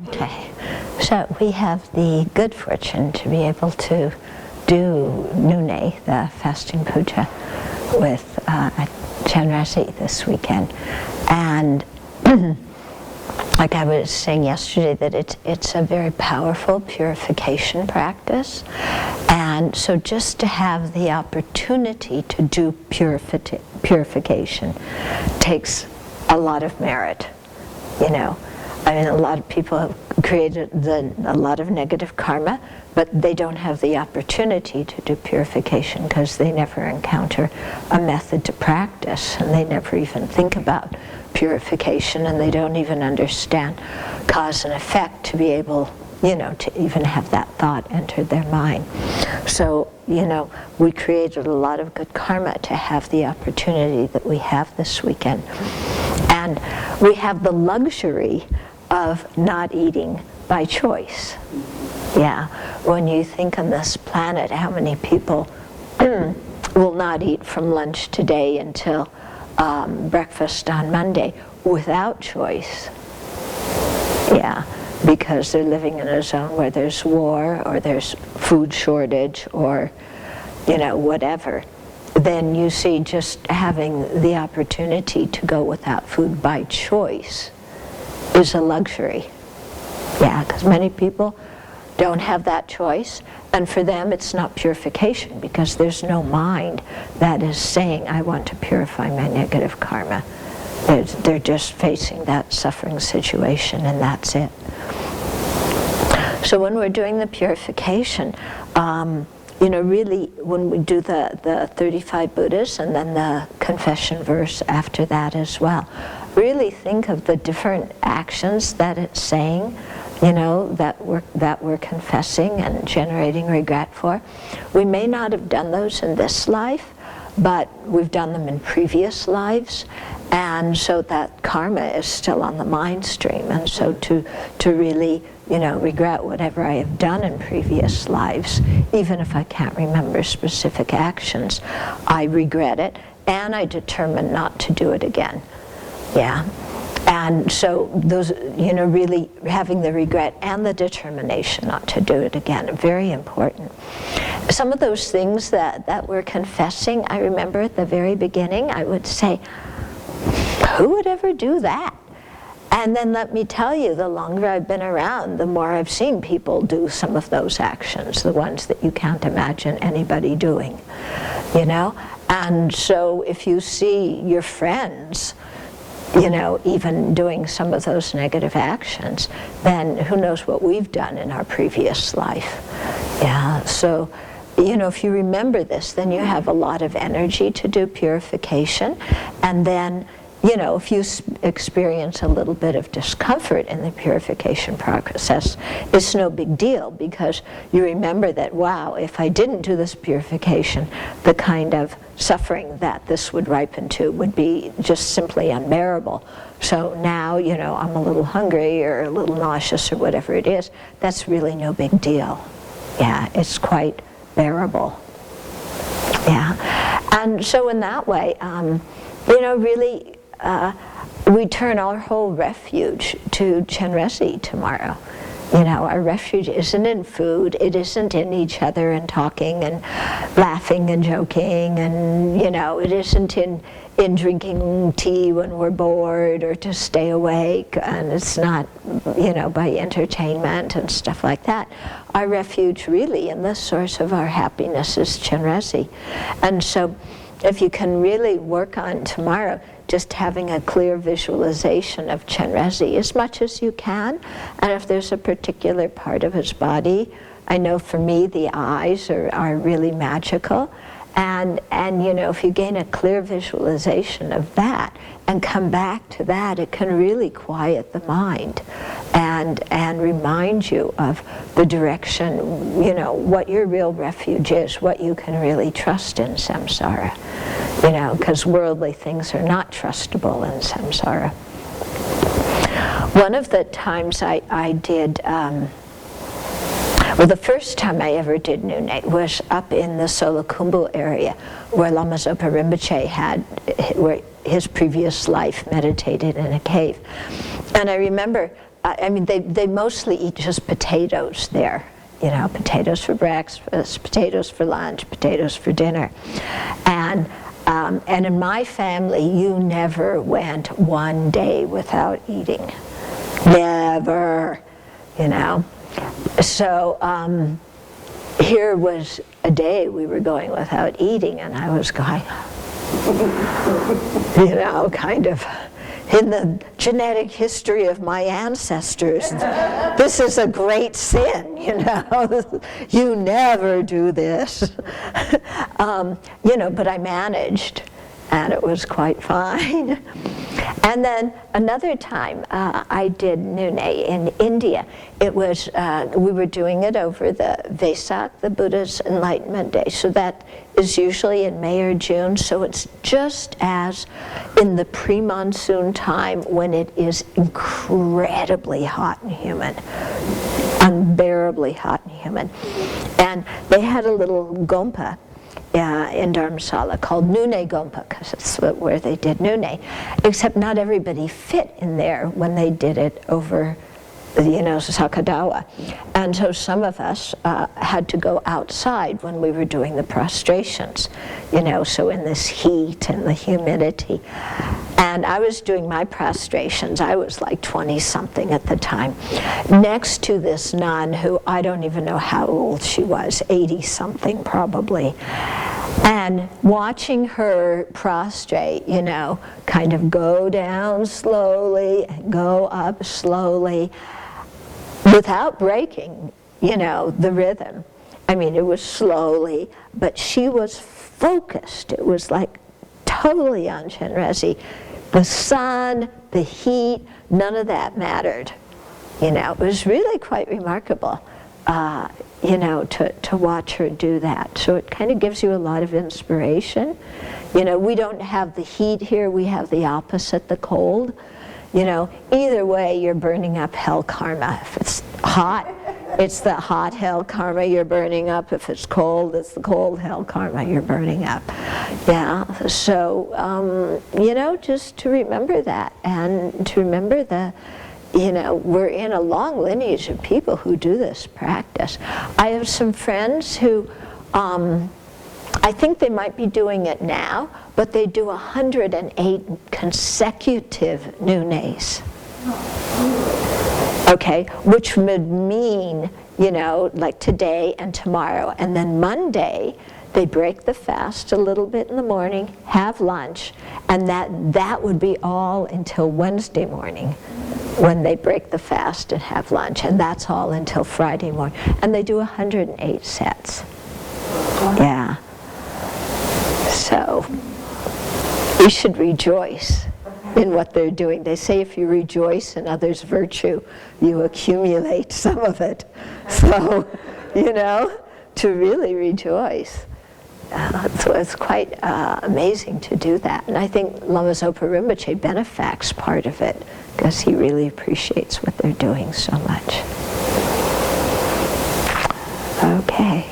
Okay, so we have the good fortune to be able to do Nune, the fasting puja, with Chenrezig this weekend. And like I was saying yesterday, that it's a very powerful purification practice. And so just to have the opportunity to do purification takes a lot of merit, you know. I mean, a lot of people have created a lot of negative karma, but they don't have the opportunity to do purification because they never encounter a method to practice, and they never even think about purification, and they don't even understand cause and effect to be able, you know, to even have that thought enter their mind. So, you know, we created a lot of good karma to have the opportunity that we have this weekend. And we have the luxury of not eating by choice. Yeah, when you think on this planet how many people will not eat from lunch today until breakfast on Monday without choice. Yeah, because they're living in a zone where there's war or there's food shortage or, you know, whatever. Then you see just having the opportunity to go without food by choice is a luxury. Yeah, because many people don't have that choice, and for them it's not purification because there's no mind that is saying, I want to purify my negative karma. They're just facing that suffering situation, and that's it. So when we're doing the purification, you know, really, when we do the 35 Buddhas and then the confession verse after that as well, really think of the different actions that it's saying, you know, that we're confessing and generating regret for. We may not have done those in this life, but we've done them in previous lives, and so that karma is still on the mind stream. And so to really, you know, regret whatever I have done in previous lives, even if I can't remember specific actions, I regret it, and I determine not to do it again. Yeah. And so those, you know, really having the regret and the determination not to do it again are very important. Some of those things that we're confessing, I remember at the very beginning, I would say, who would ever do that? And then let me tell you, the longer I've been around, the more I've seen people do some of those actions, the ones that you can't imagine anybody doing, you know? And so if you see your friends, you know, even doing some of those negative actions, then who knows what we've done in our previous life. Yeah, so, you know, if you remember this, then you have a lot of energy to do purification, and then, you know, if you experience a little bit of discomfort in the purification process, it's no big deal because you remember that, wow, if I didn't do this purification, the kind of suffering that this would ripen to would be just simply unbearable. So now, you know, I'm a little hungry or a little nauseous or whatever it is, that's really no big deal. Yeah, it's quite bearable. Yeah, and so in that way, you know, really, we turn our whole refuge to Chenrezig tomorrow. You know, our refuge isn't in food, it isn't in each other and talking and laughing and joking, and, you know, it isn't in drinking tea when we're bored or to stay awake, and it's not, you know, by entertainment and stuff like that. Our refuge really, and the source of our happiness, is Chenrezig. And so if you can really work on tomorrow just having a clear visualization of Chenrezig as much as you can, and if there's a particular part of his body, I know for me the eyes are really magical, and you know, if you gain a clear visualization of that and come back to that, it can really quiet the mind and remind you of the direction, you know, what your real refuge is, what you can really trust in samsara, you know, because worldly things are not trustable in samsara. One of the times I did, well, the first time I ever did Nune was up in the Solakumbu area where Lama Zopa Rinpoche had, where his previous life meditated in a cave. And I remember I mean, they mostly eat just potatoes there. You know, potatoes for breakfast, potatoes for lunch, potatoes for dinner. And in my family, you never went one day without eating. Never, you know. So here was a day we were going without eating, and I was going, you know, kind of in the genetic history of my ancestors, this is a great sin, you know. You never do this. You know, but I managed, and it was quite fine. And then another time I did Nune in India. It was, we were doing it over the Vesak, the Buddha's Enlightenment Day. So that is usually in May or June. So it's just as in the pre-monsoon time when it is incredibly hot and humid. Unbearably hot and humid. And they had a little gompa in Dharamsala called Nune Gompa, because it's where they did Nune. Except not everybody fit in there when they did it over, you know, Sakadawa. And so some of us had to go outside when we were doing the prostrations, you know, so in this heat and the humidity. And I was doing my prostrations. I was like 20-something at the time, next to this nun who I don't even know how old she was, 80-something probably. And watching her prostrate, you know, kind of go down slowly, go up slowly, without breaking, you know, the rhythm. I mean, it was slowly, but she was focused. It was like totally on Chenrezig. The sun, the heat, none of that mattered. You know, it was really quite remarkable, you know, to watch her do that. So it kind of gives you a lot of inspiration. You know, we don't have the heat here, we have the opposite, the cold. You know, either way, you're burning up hell karma. If it's hot, it's the hot hell karma you're burning up. If it's cold, it's the cold hell karma you're burning up. Yeah, so, you know, just to remember that, and to remember the, you know, we're in a long lineage of people who do this practice. I have some friends who, I think they might be doing it now, but they do 108 consecutive Nunes. Okay, which would mean, you know, like today and tomorrow, and then Monday, they break the fast a little bit in the morning, have lunch, and that would be all until Wednesday morning, when they break the fast and have lunch, and that's all until Friday morning. And they do 108 sets. Yeah. So, we should rejoice in what they're doing. They say if you rejoice in others' virtue, you accumulate some of it. So, you know, to really rejoice. So it's quite amazing to do that. And I think Lama Zopa Rinpoche benefacts part of it, because he really appreciates what they're doing so much. Okay.